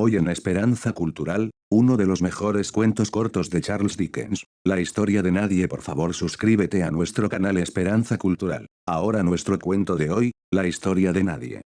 Hoy en Esperanza Cultural, uno de los mejores cuentos cortos de Charles Dickens, La historia de nadie. Por favor suscríbete a nuestro canal Esperanza Cultural. Ahora nuestro cuento de hoy, La historia de nadie.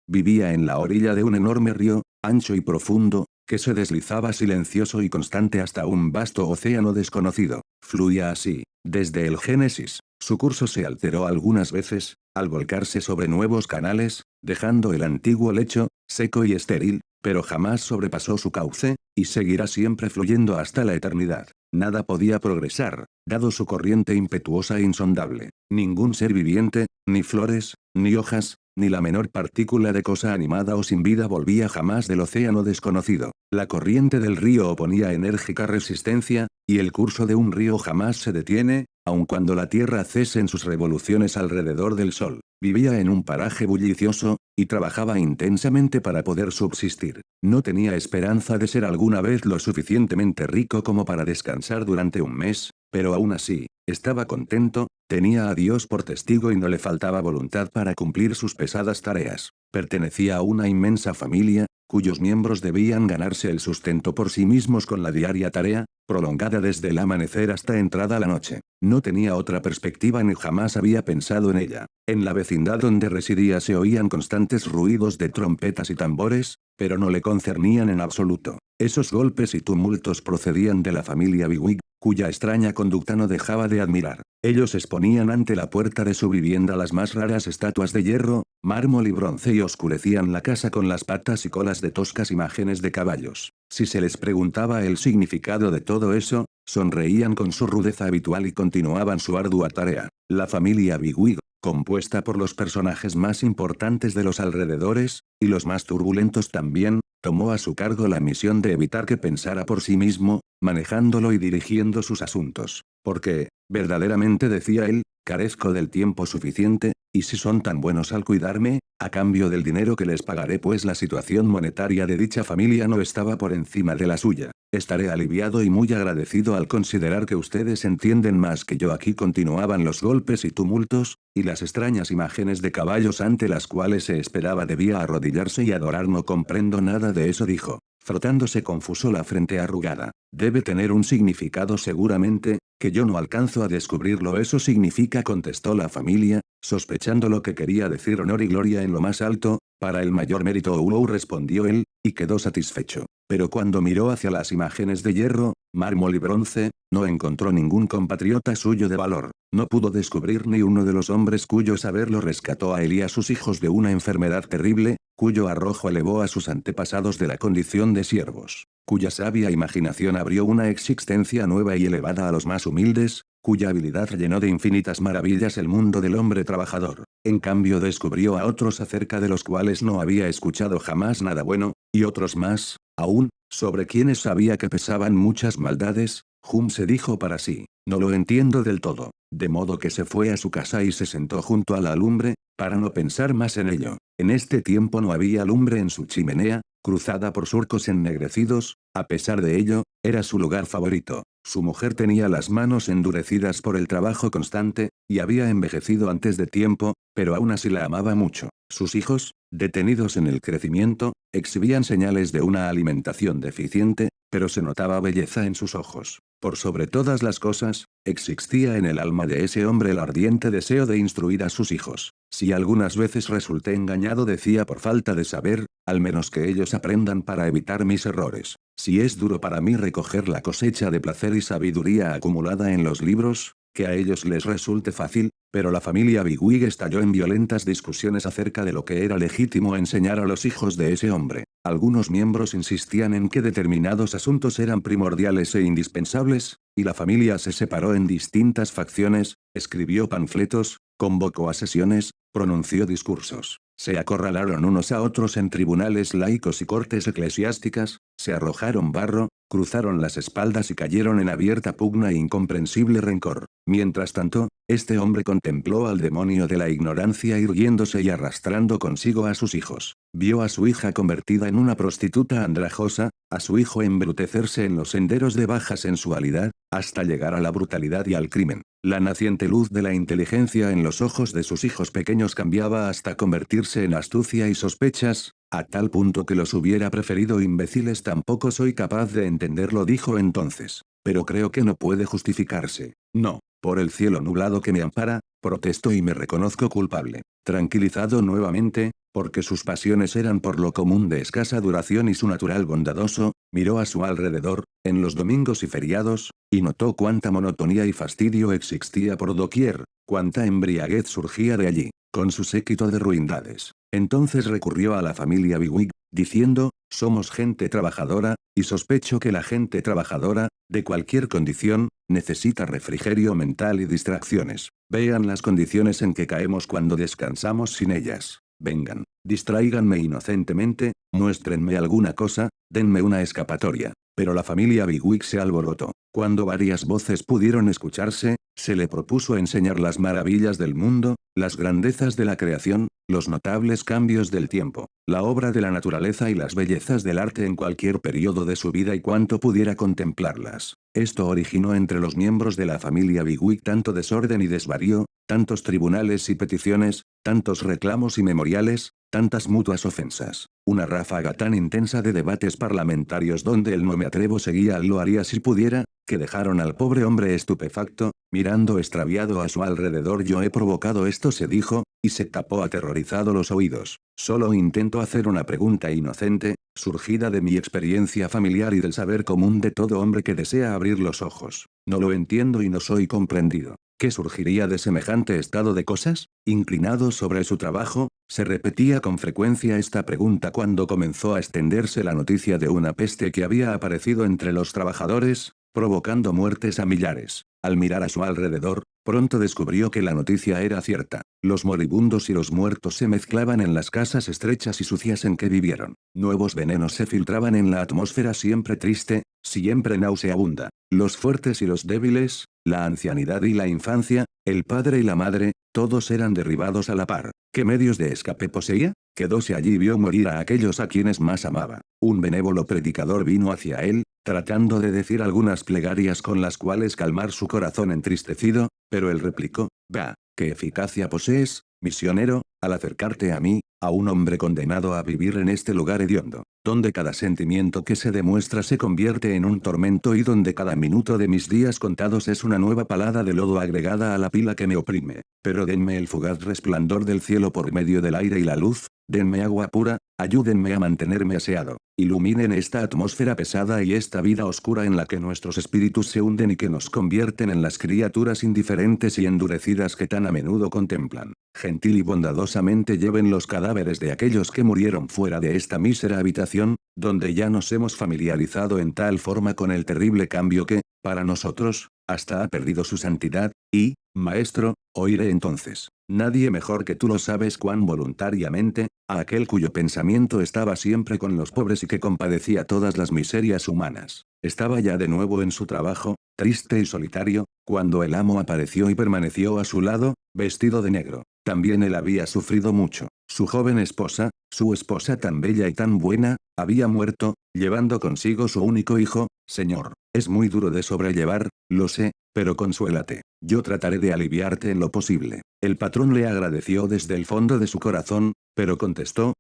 Vivía en la orilla de un enorme río, ancho y profundo, que se deslizaba silencioso y constante hasta un vasto océano desconocido. Fluía así, desde el Génesis. Su curso se alteró algunas veces, al volcarse sobre nuevos canales, dejando el antiguo lecho, seco y estéril, pero jamás sobrepasó su cauce, y seguirá siempre fluyendo hasta la eternidad. Nada podía progresar, dado su corriente impetuosa e insondable. Ningún ser viviente, ni flores, ni hojas, ni la menor partícula de cosa animada o sin vida volvía jamás del océano desconocido. La corriente del río oponía enérgica resistencia, y el curso de un río jamás se detiene, aun cuando la Tierra cese en sus revoluciones alrededor del Sol. Vivía en un paraje bullicioso, y trabajaba intensamente para poder subsistir. No tenía esperanza de ser alguna vez lo suficientemente rico como para descansar durante un mes, pero aún así, estaba contento, tenía a Dios por testigo y no le faltaba voluntad para cumplir sus pesadas tareas. Pertenecía a una inmensa familia, cuyos miembros debían ganarse el sustento por sí mismos con la diaria tarea, prolongada desde el amanecer hasta entrada la noche. No tenía otra perspectiva ni jamás había pensado en ella. En la vecindad donde residía se oían constantes ruidos de trompetas y tambores, pero no le concernían en absoluto. Esos golpes y tumultos procedían de la familia Bigwig, cuya extraña conducta no dejaba de admirar. Ellos exponían ante la puerta de su vivienda las más raras estatuas de hierro, mármol y bronce y oscurecían la casa con las patas y colas de toscas imágenes de caballos. Si se les preguntaba el significado de todo eso, sonreían con su rudeza habitual y continuaban su ardua tarea. La familia Bigwig, compuesta por los personajes más importantes de los alrededores, y los más turbulentos también, tomó a su cargo la misión de evitar que pensara por sí mismo, manejándolo y dirigiendo sus asuntos. Porque, verdaderamente decía él, carezco del tiempo suficiente, y si son tan buenos al cuidarme, a cambio del dinero que les pagaré, pues la situación monetaria de dicha familia no estaba por encima de la suya. Estaré aliviado y muy agradecido al considerar que ustedes entienden más que yo. Aquí continuaban los golpes y tumultos, y las extrañas imágenes de caballos ante las cuales se esperaba debía arrodillarse y adorar. No comprendo nada de eso, dijo, frotándose confuso la frente arrugada. Debe tener un significado seguramente, que yo no alcanzo a descubrirlo. Eso significa, contestó la familia, sospechando lo que quería decir honor y gloria en lo más alto, para el mayor mérito. Respondió él, y quedó satisfecho. Pero cuando miró hacia las imágenes de hierro, mármol y bronce, no encontró ningún compatriota suyo de valor. No pudo descubrir ni uno de los hombres cuyo saber lo rescató a él y a sus hijos de una enfermedad terrible, cuyo arrojo elevó a sus antepasados de la condición de siervos, cuya sabia imaginación abrió una existencia nueva y elevada a los más humildes, cuya habilidad llenó de infinitas maravillas el mundo del hombre trabajador. En cambio descubrió a otros acerca de los cuales no había escuchado jamás nada bueno, y otros más, aún, sobre quienes sabía que pesaban muchas maldades. Se dijo para sí, no lo entiendo del todo, de modo que se fue a su casa y se sentó junto a la lumbre, para no pensar más en ello. En este tiempo no había lumbre en su chimenea, cruzada por surcos ennegrecidos, a pesar de ello, era su lugar favorito. Su mujer tenía las manos endurecidas por el trabajo constante, y había envejecido antes de tiempo, pero aún así la amaba mucho. Sus hijos, detenidos en el crecimiento, exhibían señales de una alimentación deficiente, pero se notaba belleza en sus ojos. Por sobre todas las cosas, existía en el alma de ese hombre el ardiente deseo de instruir a sus hijos. Si algunas veces resulté engañado, decía, por falta de saber, al menos que ellos aprendan para evitar mis errores. Si es duro para mí recoger la cosecha de placer y sabiduría acumulada en los libros, que a ellos les resulte fácil, pero la familia Bigwig estalló en violentas discusiones acerca de lo que era legítimo enseñar a los hijos de ese hombre. Algunos miembros insistían en que determinados asuntos eran primordiales e indispensables, y la familia se separó en distintas facciones, escribió panfletos, convocó a sesiones, pronunció discursos. Se acorralaron unos a otros en tribunales laicos y cortes eclesiásticas, se arrojaron barro, cruzaron las espaldas y cayeron en abierta pugna e incomprensible rencor. Mientras tanto, este hombre contempló al demonio de la ignorancia irguiéndose y arrastrando consigo a sus hijos. Vio a su hija convertida en una prostituta andrajosa, a su hijo embrutecerse en los senderos de baja sensualidad, hasta llegar a la brutalidad y al crimen. La naciente luz de la inteligencia en los ojos de sus hijos pequeños cambiaba hasta convertirse en astucia y sospechas, A tal punto que los hubiera preferido imbéciles. Tampoco soy capaz de entenderlo, dijo entonces. Pero creo que no puede justificarse. No, por el cielo nublado que me ampara, protesto y me reconozco culpable. Tranquilizado nuevamente, porque sus pasiones eran por lo común de escasa duración y su natural bondadoso, miró a su alrededor, en los domingos y feriados, y notó cuánta monotonía y fastidio existía por doquier, cuánta embriaguez surgía de allí, con su séquito de ruindades. Entonces recurrió a la familia Bigwig, diciendo, somos gente trabajadora, y sospecho que la gente trabajadora, de cualquier condición, necesita refrigerio mental y distracciones. Vean las condiciones en que caemos cuando descansamos sin ellas. Vengan, distráiganme inocentemente, muéstrenme alguna cosa, denme una escapatoria. Pero la familia Bigwig se alborotó. Cuando varias voces pudieron escucharse, se le propuso enseñar las maravillas del mundo, las grandezas de la creación, los notables cambios del tiempo, la obra de la naturaleza y las bellezas del arte en cualquier periodo de su vida y cuanto pudiera contemplarlas. Esto originó entre los miembros de la familia Bigwig tanto desorden y desvarío, tantos tribunales y peticiones, tantos reclamos y memoriales, tantas mutuas ofensas. Una ráfaga tan intensa de debates parlamentarios donde el no me atrevo seguía al lo haría si pudiera, que dejaron al pobre hombre estupefacto, mirando extraviado a su alrededor. Yo he provocado esto, se dijo, y se tapó aterrorizado los oídos. Solo intento hacer una pregunta inocente, surgida de mi experiencia familiar y del saber común de todo hombre que desea abrir los ojos. No lo entiendo y no soy comprendido. ¿Qué surgiría de semejante estado de cosas? Inclinado sobre su trabajo, se repetía con frecuencia esta pregunta cuando comenzó a extenderse la noticia de una peste que había aparecido entre los trabajadores, provocando muertes a millares. Al mirar a su alrededor, pronto descubrió que la noticia era cierta. Los moribundos y los muertos se mezclaban en las casas estrechas y sucias en que vivieron. Nuevos venenos se filtraban en la atmósfera siempre triste, siempre nauseabunda. Los fuertes y los débiles, la ancianidad y la infancia, el padre y la madre, todos eran derribados a la par. ¿Qué medios de escape poseía? Quedóse allí y vio morir a aquellos a quienes más amaba. Un benévolo predicador vino hacia él, tratando de decir algunas plegarias con las cuales calmar su corazón entristecido, pero él replicó, «Bah, ¿qué eficacia posees, misionero, al acercarte a mí, a un hombre condenado a vivir en este lugar hediondo, donde cada sentimiento que se demuestra se convierte en un tormento y donde cada minuto de mis días contados es una nueva palada de lodo agregada a la pila que me oprime? Pero denme el fugaz resplandor del cielo por medio del aire y la luz, denme agua pura, ayúdenme a mantenerme aseado, iluminen esta atmósfera pesada y esta vida oscura en la que nuestros espíritus se hunden y que nos convierten en las criaturas indiferentes y endurecidas que tan a menudo contemplan. Gentil y bondadosamente lleven los cadáveres de aquellos que murieron fuera de esta mísera habitación, donde ya nos hemos familiarizado en tal forma con el terrible cambio que, para nosotros, hasta ha perdido su santidad, y, maestro, oiré entonces. Nadie mejor que tú lo sabes cuán voluntariamente, a aquel cuyo pensamiento estaba siempre con los pobres y que compadecía todas las miserias humanas. Estaba ya de nuevo en su trabajo, triste y solitario, cuando el amo apareció y permaneció a su lado, vestido de negro. También él había sufrido mucho. Su joven esposa, su esposa tan bella y tan buena, había muerto, llevando consigo su único hijo. Señor, es muy duro de sobrellevar, lo sé, pero consuélate. Yo trataré de aliviarte en lo posible. El patrón le agradeció desde el fondo de su corazón, pero contestó,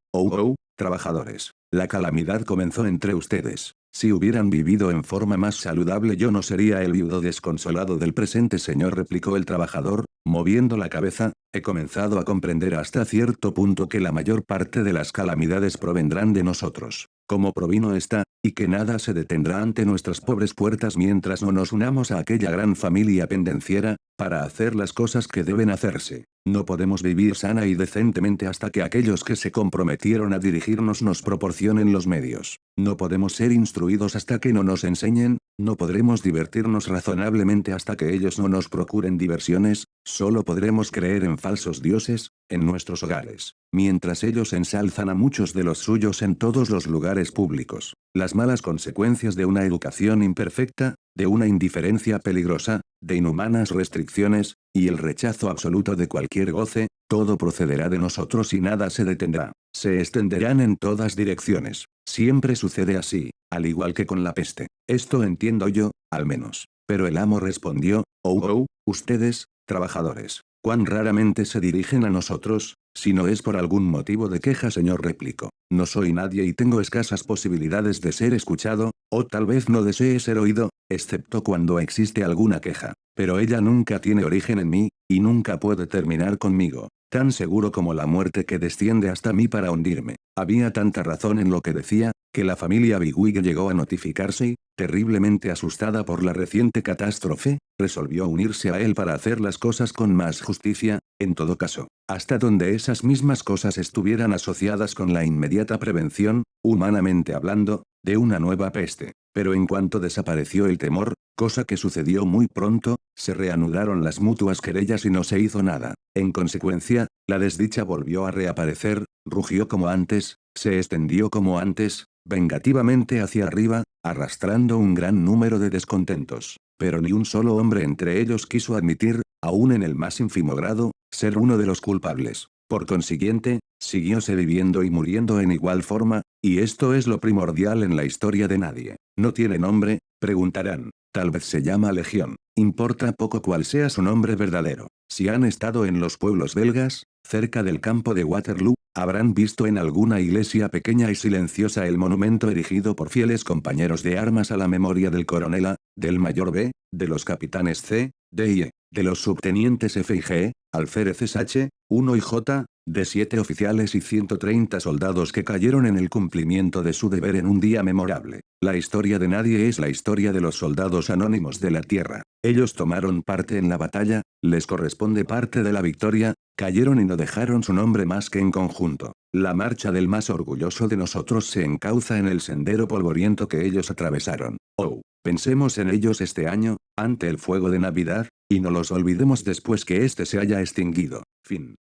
trabajadores. La calamidad comenzó entre ustedes. Si hubieran vivido en forma más saludable yo no sería el viudo desconsolado del presente, señor, replicó el trabajador, moviendo la cabeza. He comenzado a comprender hasta cierto punto que la mayor parte de las calamidades provendrán de nosotros, como provino esta, y que nada se detendrá ante nuestras pobres puertas mientras no nos unamos a aquella gran familia pendenciera, para hacer las cosas que deben hacerse. No podemos vivir sana y decentemente hasta que aquellos que se comprometieron a dirigirnos nos proporcionen los medios. No podemos ser instruidos hasta que no nos enseñen, no podremos divertirnos razonablemente hasta que ellos no nos procuren diversiones, solo podremos creer en falsos dioses, en nuestros hogares, mientras ellos ensalzan a muchos de los suyos en todos los lugares públicos. Las malas consecuencias de una educación imperfecta, de una indiferencia peligrosa, de inhumanas restricciones, y el rechazo absoluto de cualquier goce, todo procederá de nosotros y nada se detendrá. Se extenderán en todas direcciones. Siempre sucede así, al igual que con la peste. Esto entiendo yo, al menos. Pero el amo respondió, ustedes, trabajadores, cuán raramente se dirigen a nosotros, Si no es por algún motivo de queja, señor, replicó. No soy nadie y tengo escasas posibilidades de ser escuchado, o tal vez no desee ser oído, excepto cuando existe alguna queja. Pero ella nunca tiene origen en mí, y nunca puede terminar conmigo. Tan seguro como la muerte que desciende hasta mí para hundirme. Había tanta razón en lo que decía, que la familia Bigwig llegó a notificarse y, terriblemente asustada por la reciente catástrofe, resolvió unirse a él para hacer las cosas con más justicia, en todo caso, hasta donde esas mismas cosas estuvieran asociadas con la inmediata prevención, humanamente hablando, de una nueva peste. Pero en cuanto desapareció el temor, cosa que sucedió muy pronto, se reanudaron las mutuas querellas y no se hizo nada. En consecuencia, la desdicha volvió a reaparecer, rugió como antes, se extendió como antes, vengativamente hacia arriba, arrastrando un gran número de descontentos. Pero ni un solo hombre entre ellos quiso admitir, aún en el más ínfimo grado, ser uno de los culpables. Por consiguiente, siguióse viviendo y muriendo en igual forma, y esto es lo primordial en la historia de nadie. ¿No tiene nombre?, preguntarán. Tal vez se llama Legión. Importa poco cuál sea su nombre verdadero. Si han estado en los pueblos belgas, cerca del campo de Waterloo, habrán visto en alguna iglesia pequeña y silenciosa el monumento erigido por fieles compañeros de armas a la memoria del coronel A, del mayor B, de los capitanes C, D y E, de los subtenientes F y G, alféreces H, 1 y J, de 7 oficiales y 130 soldados que cayeron en el cumplimiento de su deber en un día memorable. La historia de nadie es la historia de los soldados anónimos de la tierra. Ellos tomaron parte en la batalla, les corresponde parte de la victoria, cayeron y no dejaron su nombre más que en conjunto. La marcha del más orgulloso de nosotros se encauza en el sendero polvoriento que ellos atravesaron. Oh, pensemos en ellos este año, ante el fuego de Navidad, y no los olvidemos después que éste se haya extinguido. Fin.